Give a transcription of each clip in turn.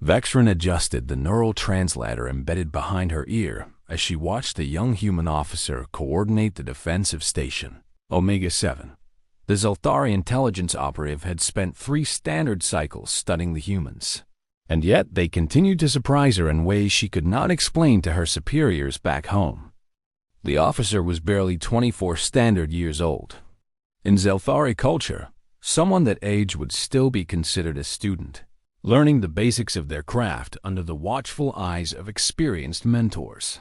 Vexrin adjusted the neural translator embedded behind her ear as she watched the young human officer coordinate the defensive station. Omega-7. The Zelthari intelligence operative had spent 3 standard cycles studying the humans, and yet they continued to surprise her in ways she could not explain to her superiors back home. The officer was barely 24 standard years old. In Zelthari culture, someone that age would still be considered a student, learning the basics of their craft under the watchful eyes of experienced mentors.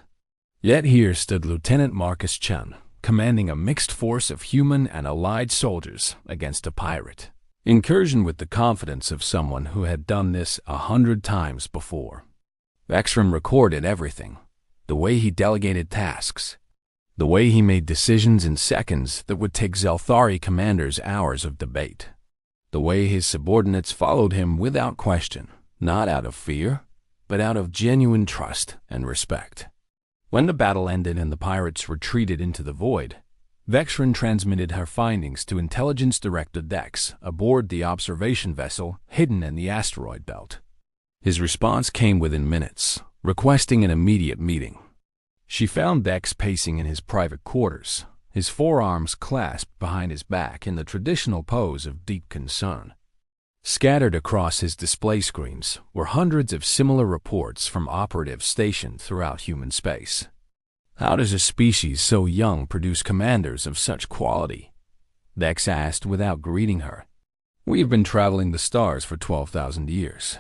Yet here stood Lieutenant Marcus Chun, commanding a mixed force of human and allied soldiers against a pirate incursion with the confidence of someone who had done this 100 times before. Vexrin recorded everything, the way he delegated tasks, the way he made decisions in seconds that would take Zelthari commanders hours of debate, the way his subordinates followed him without question, not out of fear, but out of genuine trust and respect. When the battle ended and the pirates retreated into the void, Vexrin transmitted her findings to Intelligence Director Dex aboard the observation vessel hidden in the asteroid belt. His response came within minutes, requesting an immediate meeting. She found Dex pacing in his private quarters, his forearms clasped behind his back in the traditional pose of deep concern. Scattered across his display screens were hundreds of similar reports from operatives stationed throughout human space. How does a species so young produce commanders of such quality? Dex asked without greeting her. We've been traveling the stars for 12,000 years.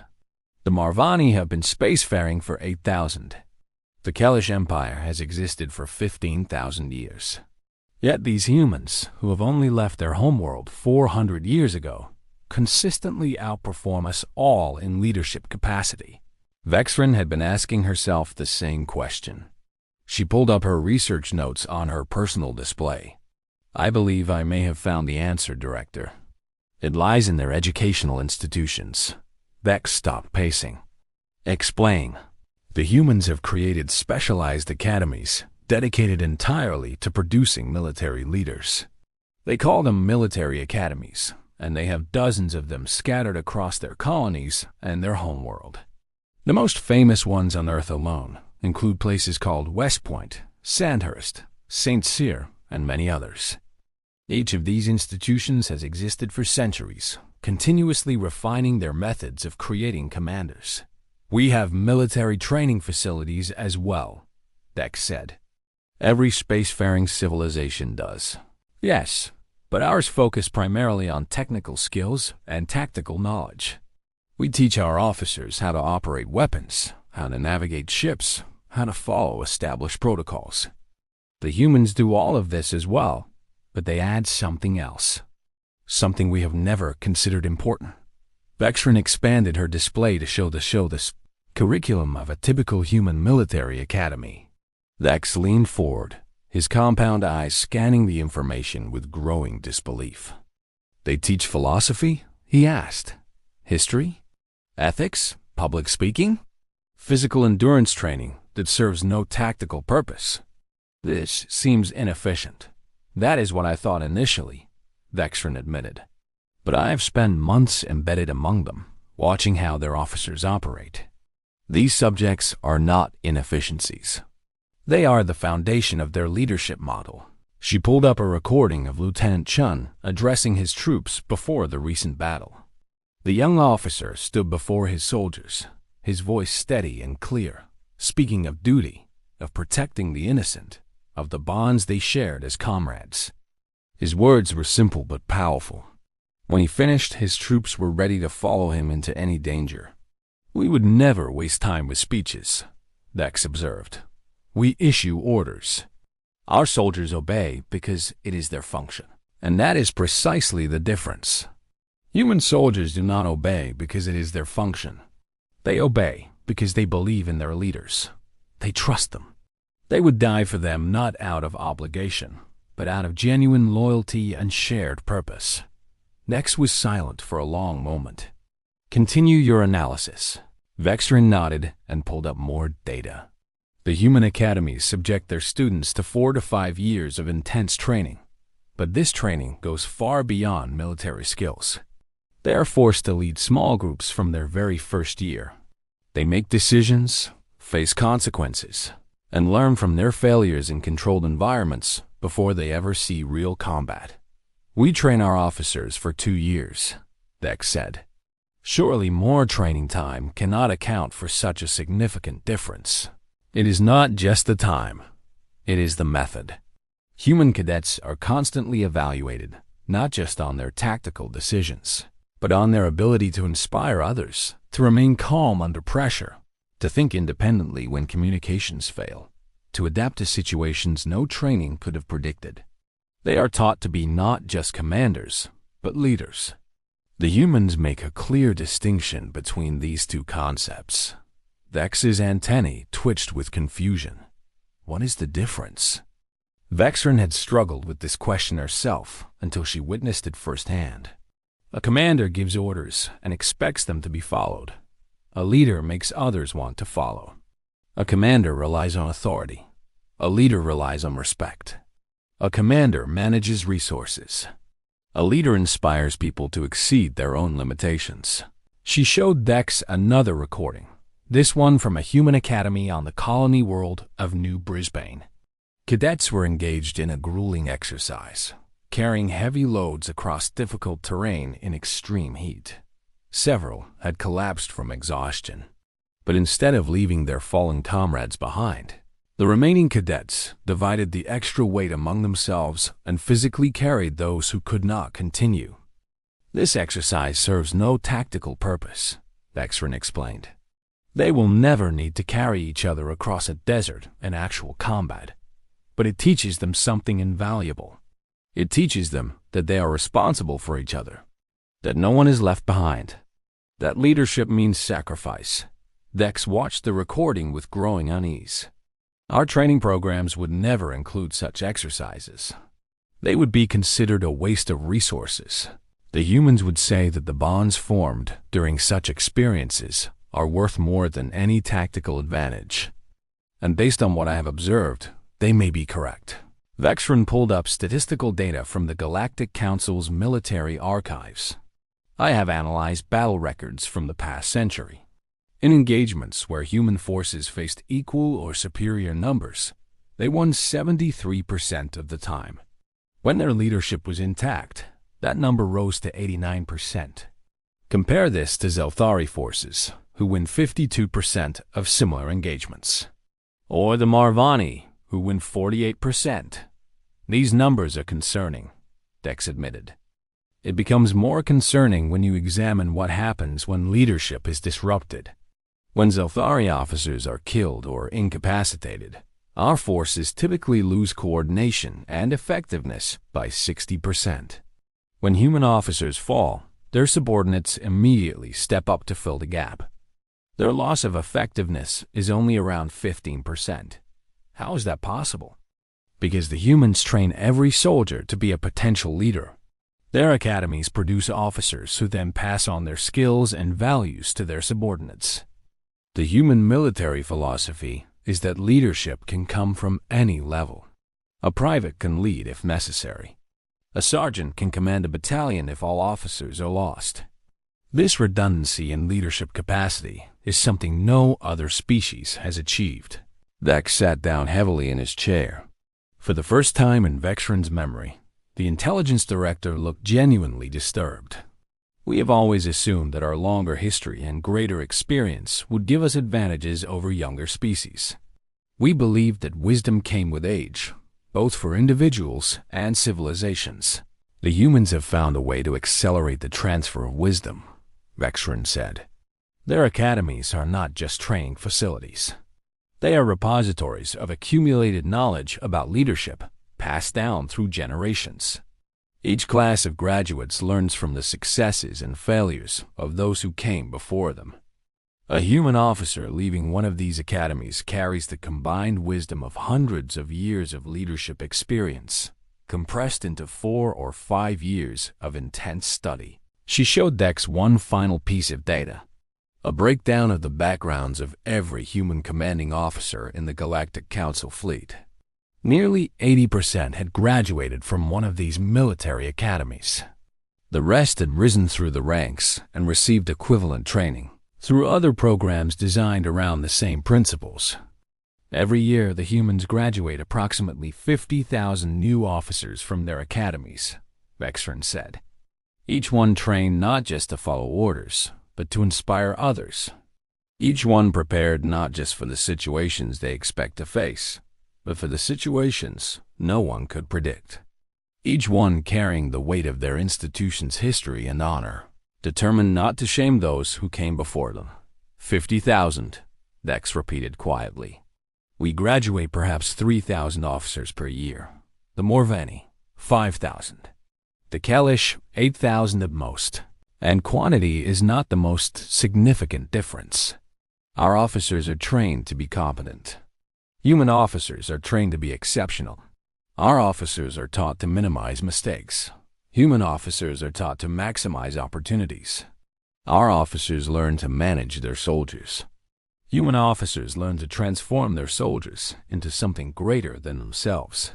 The Marvani have been spacefaring for 8,000. The Kelish Empire has existed for 15,000 years. Yet these humans, who have only left their homeworld 400 years ago, consistently outperform us all in leadership capacity. Vexrin had been asking herself the same question. She pulled up her research notes on her personal display. I believe I may have found the answer, Director. It lies in their educational institutions. Vex stopped pacing. Explain. The humans have created specialized academies dedicated entirely to producing military leaders. They call them military academies, and they have dozens of them scattered across their colonies and their homeworld. The most famous ones on Earth alone include places called West Point, Sandhurst, St. Cyr, and many others. Each of these institutions has existed for centuries, continuously refining their methods of creating commanders. We have military training facilities as well, Dex said. Every spacefaring civilization does. Yes, but ours focus primarily on technical skills and tactical knowledge. We teach our officers how to operate weapons, how to navigate ships, how to follow established protocols. The humans do all of this as well, but they add something else. Something we have never considered important. Vexrin expanded her display to show the curriculum of a typical human military academy. Dex leaned forward, his compound eyes scanning the information with growing disbelief. They teach philosophy? He asked. History? Ethics? Public speaking? Physical endurance training that serves no tactical purpose. This seems inefficient. That is what I thought initially, Vexrin admitted. But I have spent months embedded among them, watching how their officers operate. These subjects are not inefficiencies. They are the foundation of their leadership model. She pulled up a recording of Lieutenant Chun addressing his troops before the recent battle. The young officer stood before his soldiers, his voice steady and clear, speaking of duty, of protecting the innocent, of the bonds they shared as comrades. His words were simple but powerful. When he finished, his troops were ready to follow him into any danger. We would never waste time with speeches, Dex observed. We issue orders. Our soldiers obey because it is their function. And that is precisely the difference. Human soldiers do not obey because it is their function. They obey because they believe in their leaders. They trust them. They would die for them not out of obligation, but out of genuine loyalty and shared purpose. Dex was silent for a long moment. Continue your analysis. Vexrin nodded and pulled up more data. The human academies subject their students to 4 to 5 years of intense training, but this training goes far beyond military skills. They are forced to lead small groups from their very first year. They make decisions, face consequences, and learn from their failures in controlled environments before they ever see real combat. We train our officers for 2 years, Vex said. Surely more training time cannot account for such a significant difference. It is not just the time, it is the method. Human cadets are constantly evaluated, not just on their tactical decisions, but on their ability to inspire others, to remain calm under pressure, to think independently when communications fail, to adapt to situations no training could have predicted. They are taught to be not just commanders, but leaders. The humans make a clear distinction between these two concepts. Vex's antennae twitched with confusion. What is the difference? Vexrin had struggled with this question herself until she witnessed it firsthand. A commander gives orders and expects them to be followed. A leader makes others want to follow. A commander relies on authority. A leader relies on respect. A commander manages resources. A leader inspires people to exceed their own limitations. She showed Dex another recording, this one from a human academy on the colony world of New Brisbane. Cadets were engaged in a grueling exercise, carrying heavy loads across difficult terrain in extreme heat. Several had collapsed from exhaustion, but instead of leaving their fallen comrades behind, the remaining cadets divided the extra weight among themselves and physically carried those who could not continue. This exercise serves no tactical purpose, Vexrin explained. They will never need to carry each other across a desert in actual combat, but it teaches them something invaluable. It teaches them that they are responsible for each other, that no one is left behind, that leadership means sacrifice. Vex watched the recording with growing unease. Our training programs would never include such exercises. They would be considered a waste of resources. The humans would say that the bonds formed during such experiences are worth more than any tactical advantage. And based on what I have observed, they may be correct. Vexrin pulled up statistical data from the Galactic Council's military archives. I have analyzed battle records from the past century. In engagements where human forces faced equal or superior numbers, they won 73% of the time. When their leadership was intact, that number rose to 89%. Compare this to Zelthari forces, who win 52% of similar engagements. Or the Marvani, who win 48%. These numbers are concerning, Dex admitted. It becomes more concerning when you examine what happens when leadership is disrupted. When Zelthari officers are killed or incapacitated, our forces typically lose coordination and effectiveness by 60%. When human officers fall, their subordinates immediately step up to fill the gap. Their loss of effectiveness is only around 15%. How is that possible? Because the humans train every soldier to be a potential leader. Their academies produce officers who then pass on their skills and values to their subordinates. The human military philosophy is that leadership can come from any level. A private can lead if necessary. A sergeant can command a battalion if all officers are lost. This redundancy in leadership capacity is something no other species has achieved. Vex sat down heavily in his chair. For the first time in Vexrin's memory, the intelligence director looked genuinely disturbed. We have always assumed that our longer history and greater experience would give us advantages over younger species. We believed that wisdom came with age, both for individuals and civilizations. The humans have found a way to accelerate the transfer of wisdom, Vexrin said. Their academies are not just training facilities. They are repositories of accumulated knowledge about leadership passed down through generations. Each class of graduates learns from the successes and failures of those who came before them. A human officer leaving one of these academies carries the combined wisdom of hundreds of years of leadership experience, compressed into 4 or 5 years of intense study. She showed Dex one final piece of data, a breakdown of the backgrounds of every human commanding officer in the Galactic Council fleet. Nearly 80% had graduated from one of these military academies. The rest had risen through the ranks and received equivalent training, through other programs designed around the same principles. Every year, the humans graduate approximately 50,000 new officers from their academies, Vexron said. Each one trained not just to follow orders, but to inspire others. Each one prepared not just for the situations they expect to face, but for the situations no one could predict. Each one carrying the weight of their institution's history and honor, determined not to shame those who came before them. 50,000, Vex repeated quietly. We graduate perhaps 3,000 officers per year. The Morveni, 5,000. The Kalish, 8,000 at most. And quantity is not the most significant difference. Our officers are trained to be competent. Human officers are trained to be exceptional. Our officers are taught to minimize mistakes. Human officers are taught to maximize opportunities. Our officers learn to manage their soldiers. Human officers learn to transform their soldiers into something greater than themselves.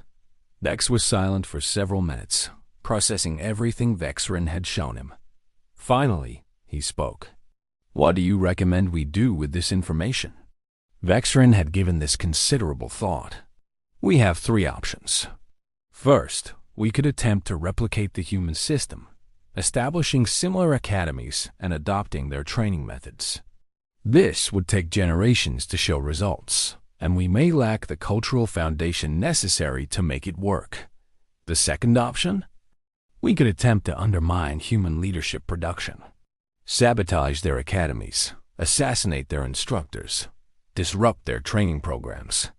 Vex was silent for several minutes, processing everything Vexron had shown him. Finally, he spoke. What do you recommend we do with this information? Vexron had given this considerable thought. We have 3 options. First, we could attempt to replicate the human system, establishing similar academies and adopting their training methods. This would take generations to show results, and we may lack the cultural foundation necessary to make it work. The second option? We could attempt to undermine human leadership production, sabotage their academies, assassinate their instructors, disrupt their training programs.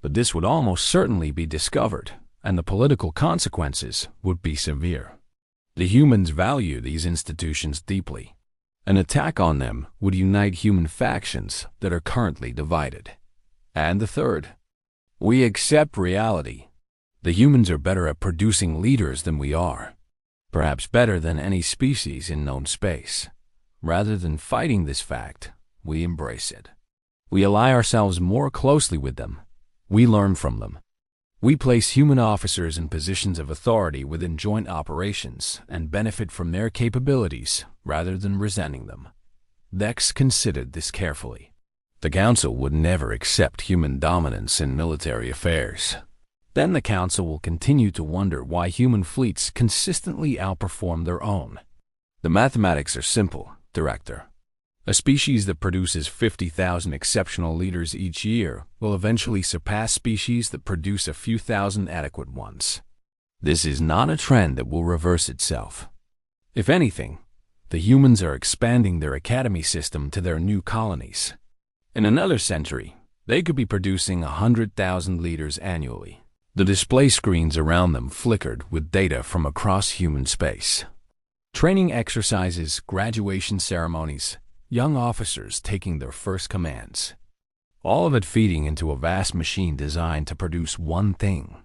But this would almost certainly be discovered, and the political consequences would be severe. The humans value these institutions deeply. An attack on them would unite human factions that are currently divided. And the third, we accept reality. The humans are better at producing leaders than we are, perhaps better than any species in known space. Rather than fighting this fact, we embrace it. We ally ourselves more closely with them. We learn from them. We place human officers in positions of authority within joint operations and benefit from their capabilities rather than resenting them. Vex considered this carefully. The Council would never accept human dominance in military affairs. Then the Council will continue to wonder why human fleets consistently outperform their own. The mathematics are simple, Director. A species that produces 50,000 exceptional leaders each year will eventually surpass species that produce a few thousand adequate ones. This is not a trend that will reverse itself. If anything, the humans are expanding their academy system to their new colonies. In another century, they could be producing 100,000 leaders annually. The display screens around them flickered with data from across human space. Training exercises, graduation ceremonies, young officers taking their first commands. All of it feeding into a vast machine designed to produce one thing: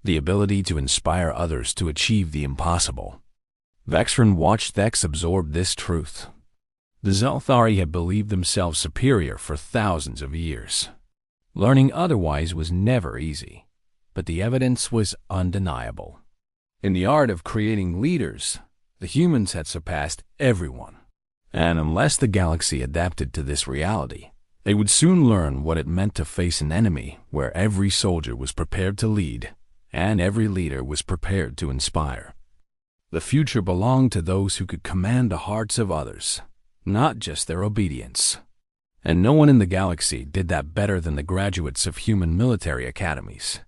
the ability to inspire others to achieve the impossible. Vexron watched Vex absorb this truth. The Zelthari had believed themselves superior for thousands of years. Learning otherwise was never easy, but the evidence was undeniable. In the art of creating leaders, the humans had surpassed everyone. And unless the galaxy adapted to this reality, they would soon learn what it meant to face an enemy where every soldier was prepared to lead, and every leader was prepared to inspire. The future belonged to those who could command the hearts of others, not just their obedience. And no one in the galaxy did that better than the graduates of human military academies.